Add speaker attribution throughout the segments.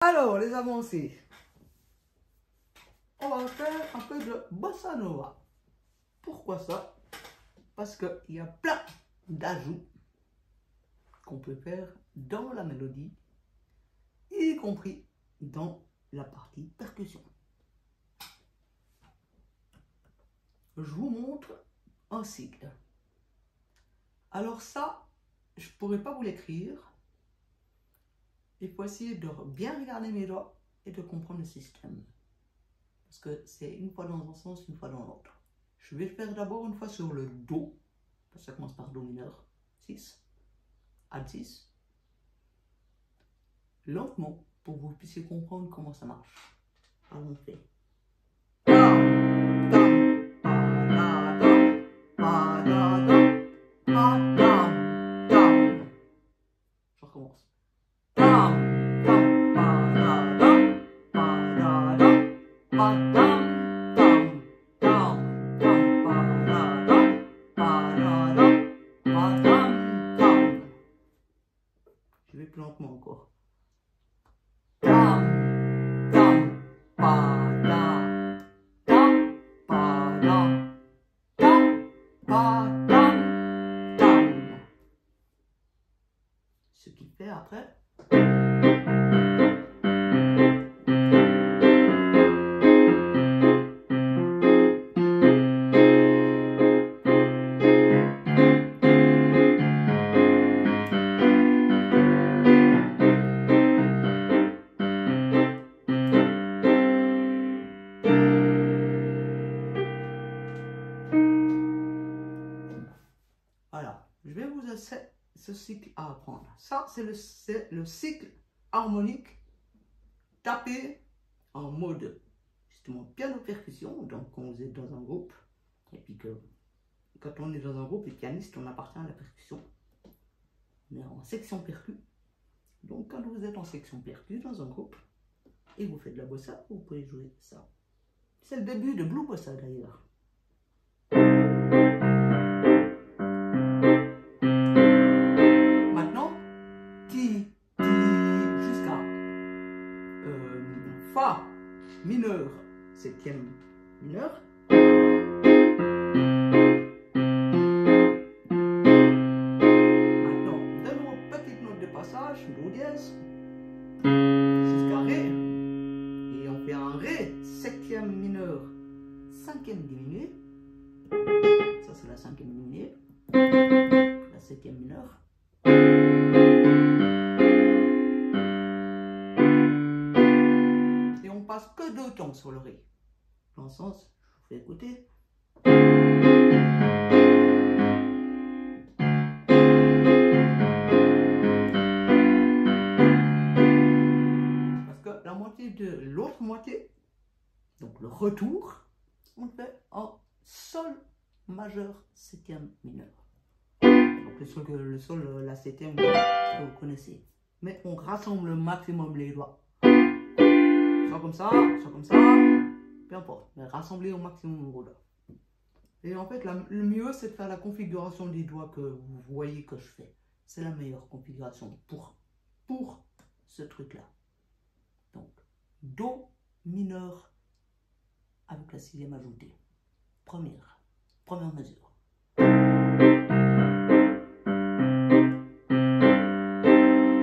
Speaker 1: Alors, les avancées. On va faire un peu de bossa nova. Pourquoi ça? Parce qu'il y a plein d'ajouts qu'on peut faire dans la mélodie, y compris dans la partie percussion. Je vous montre un cycle. Alors ça, je ne pourrais pas vous l'écrire. Il faut essayer de bien regarder mes doigts et de comprendre le système. Parce que c'est une fois dans un sens, une fois dans l'autre. Je vais faire d'abord une fois sur le Do. Parce que ça commence par Do mineur. 6. Add 6. Lentement, pour que vous puissiez comprendre comment ça marche. Alors on fait. Je recommence. Je vais plus lentement encore. Ce qui fait après. Voilà, je vais vous laisser ce cycle à apprendre. Ça, c'est le cycle harmonique tapé en mode justement piano-percussion. Donc, quand vous êtes dans un groupe, et puis que quand on est dans un groupe et pianiste, on appartient à la percussion. On est en section percu. Donc, quand vous êtes en section percu dans un groupe et vous faites de la bossa, vous pouvez jouer ça. C'est le début de Blue Bossa d'ailleurs. Fa mineur, septième mineur. Maintenant, de nouveau, petite note de passage, Do dièse, jusqu'à Ré. Et on fait un Ré, septième mineur, cinquième diminué. Ça, c'est la cinquième diminuée. La septième mineure. Que deux temps sur le Ré. Dans le sens, je vous fais écouter. Parce que la moitié de l'autre moitié, donc le retour, on le fait en Sol majeur septième mineur. Donc le sol, la septième, que vous connaissez. Mais on rassemble le maximum les doigts. Soit comme ça, peu importe, mais rassembler au maximum vos doigts. Et en fait, le mieux, c'est de faire la configuration des doigts que vous voyez que je fais. C'est la meilleure configuration pour ce truc-là. Donc, Do mineur avec la sixième ajoutée. Première mesure.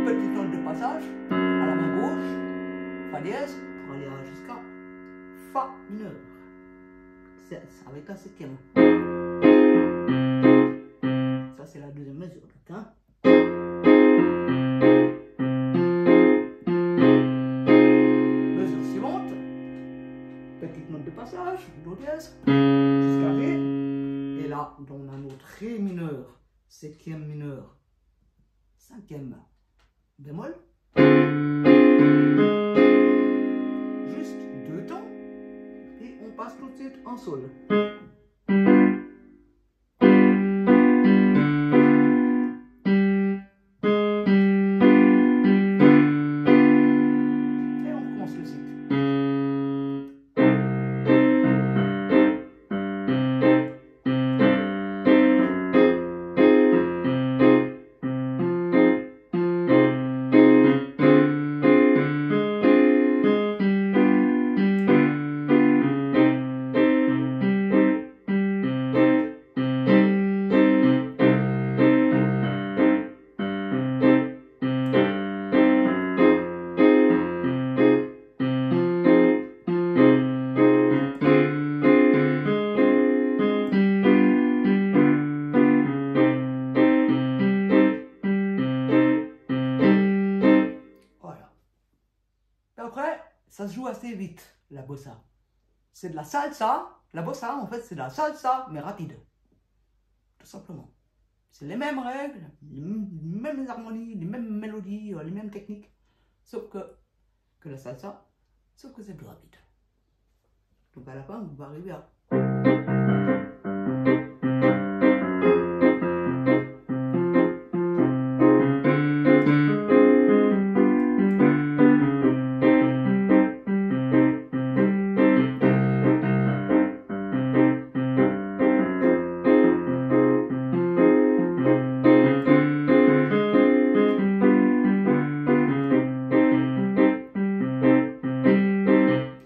Speaker 1: Petite note de passage à la main gauche, Fa dièse. On va aller jusqu'à Fa mineur. C'est avec la septième. Ça, c'est la deuxième mesure. Hein? Mesure suivante. Petite note de passage. Do dièse. Jusqu'à Ré. Et là, on a notre Ré mineur. Septième mineur. Cinquième bémol. Passe tout de suite en Sol. Et on recommence le cycle. Et après, ça se joue assez vite, la bossa. C'est de la salsa. La bossa, en fait, c'est de la salsa, mais rapide. Tout simplement. C'est les mêmes règles, les mêmes harmonies, les mêmes mélodies, les mêmes techniques. Sauf que la salsa, sauf que c'est plus rapide. Donc à la fin, vous arrivez à...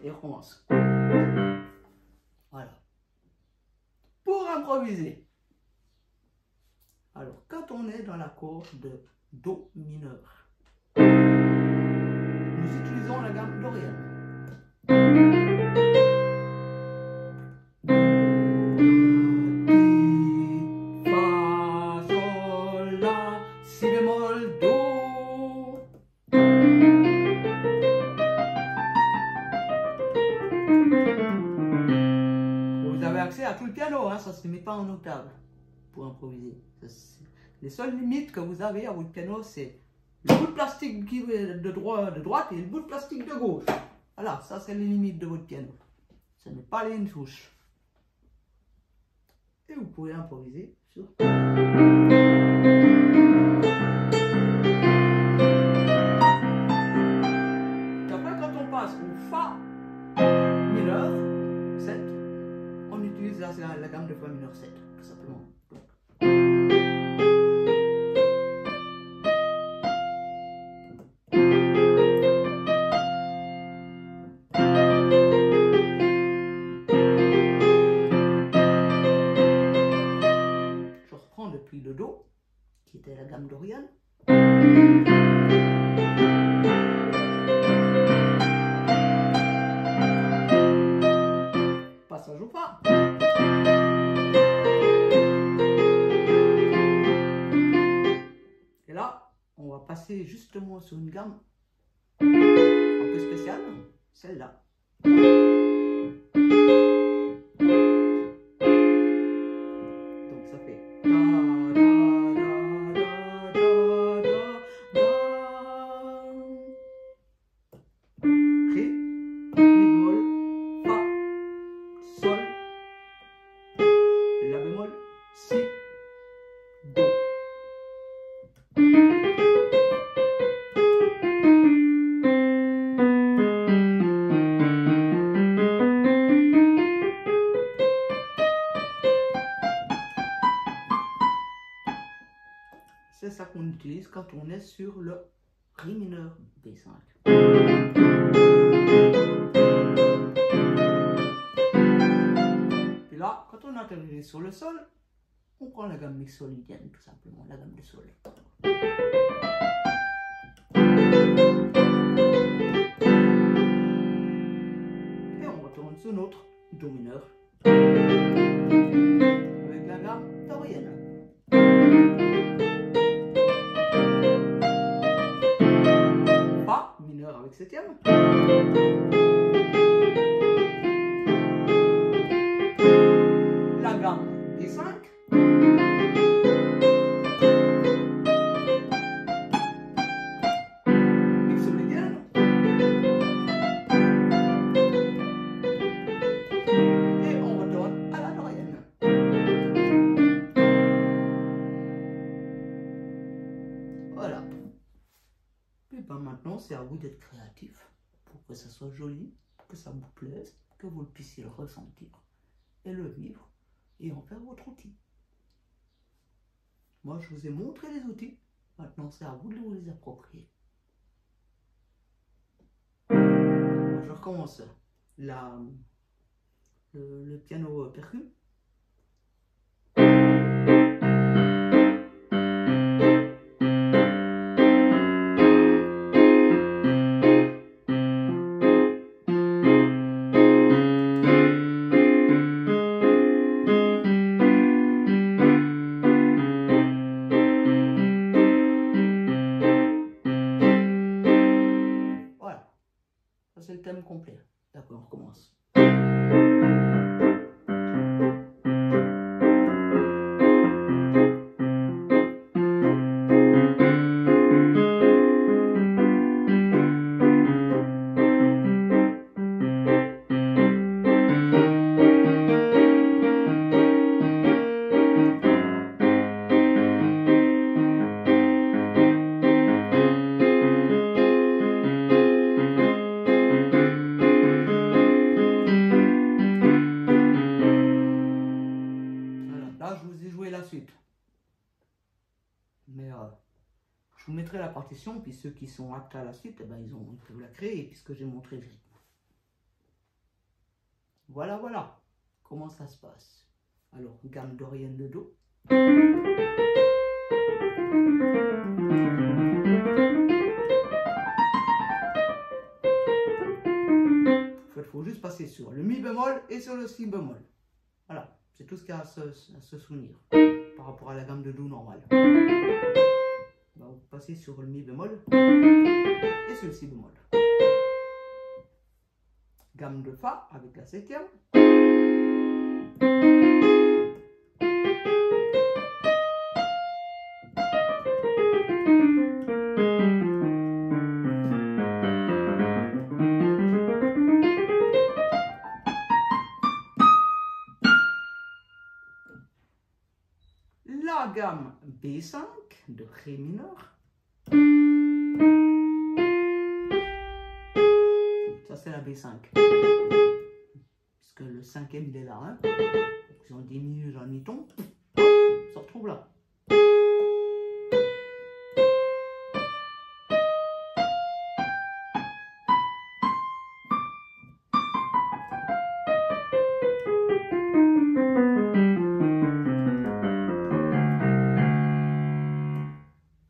Speaker 1: Et on recommence. Voilà. Pour improviser. Alors, quand on est dans l'accord de Do mineur, nous utilisons la gamme dorienne. Fa, Sol, La, Si bémol, Do. Vous avez accès à tout le piano, hein, ça ne se met pas en octave pour improviser. Les seules limites que vous avez à votre piano, c'est le bout de plastique de droite et le bout de plastique de gauche. Voilà, ça c'est les limites de votre piano. Ce n'est pas les touches. Et vous pouvez improviser sur... Et après, quand on passe au Fa mineur 7, on utilise la gamme de Fa mineur 7, tout simplement. Donc, depuis le Do, qui était la gamme dorienne. Passage au Fa. Et là, on va passer justement sur une gamme un peu spéciale, celle-là. Donc ça fait Ré, Mi bémol, Fa, Sol, La bémol, Si, Do. C'est ça qu'on utilise quand on est sur le Ré mineur B5. Puis là, quand on atterrit sur le Sol, on prend la gamme mixolydienne, tout simplement, la gamme de Sol. Et on retourne sur notre Do mineur avec la gamme dorienne. Fa mineur avec septième. La gamme D5. Mixolydienne. Et on retourne à la dorienne. Voilà. Et ben maintenant, c'est à vous d'être créatif pour que ça soit joli, que ça vous plaise, que vous puissiez le ressentir et le vivre et en faire votre outil. Moi, je vous ai montré les outils. Maintenant, c'est à vous de vous les approprier. Alors, je recommence le piano percu. Ça, c'est le thème complet. D'accord, on recommence. Là, je vous ai joué la suite. Mais je vous mettrai la partition, puis ceux qui sont aptes à la suite, eh ben, ils peuvent la créer, puisque j'ai montré le rythme. Voilà, voilà comment ça se passe. Alors, gamme dorienne de Do. Il faut juste passer sur le Mi bémol et sur le Si bémol. Voilà, c'est tout ce qu'il y a à se souvenir par rapport à la gamme de Do normale. Vous passez sur le Mi bémol et sur le Si bémol. Gamme de Fa avec la septième. La gamme B5 de Ré mineur. Ça, c'est la B5. Puisque le cinquième, il est là. Hein. Donc, si on diminue d'un mi-ton, on se retrouve là.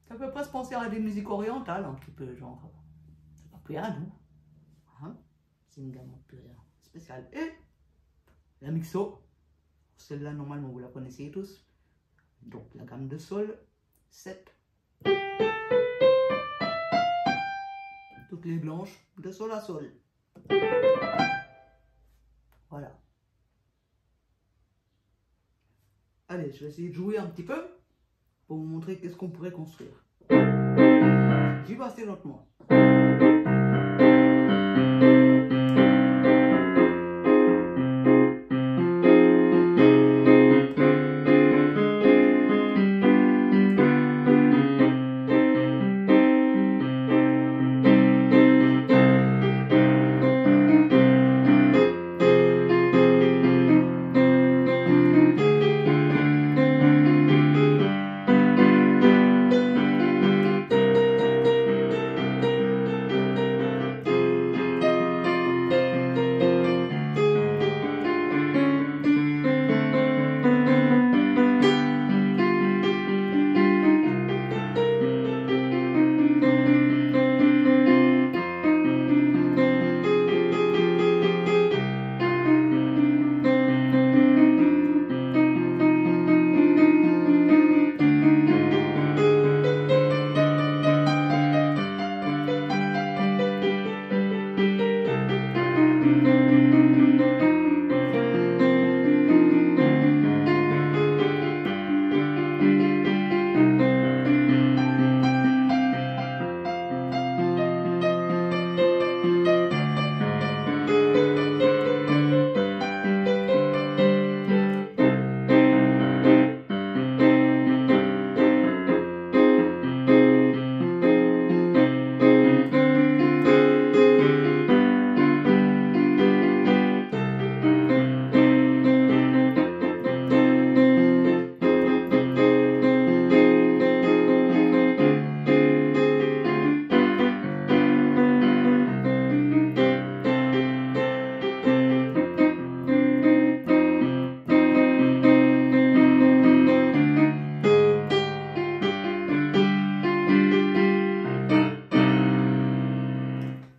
Speaker 1: Ça peut presque penser à des musiques orientales, un petit peu, genre. C'est pas plus hindou. Hein, c'est une gamme un peu spéciale. Et la mixo, celle-là normalement vous la connaissez tous. Donc la gamme de Sol, 7. Toutes les blanches, de Sol à Sol. Voilà. Allez, je vais essayer de jouer un petit peu pour vous montrer qu'est-ce qu'on pourrait construire. J'y vais assez lentement.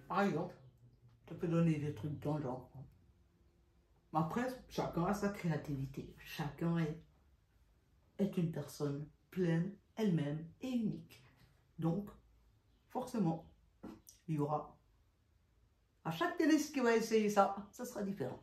Speaker 1: Par exemple, ça peut donner des trucs dans le genre. Après, chacun a sa créativité. Chacun est une personne pleine, elle-même et unique. Donc, forcément, il y aura À chaque pianiste qui va essayer ça, ça sera différent.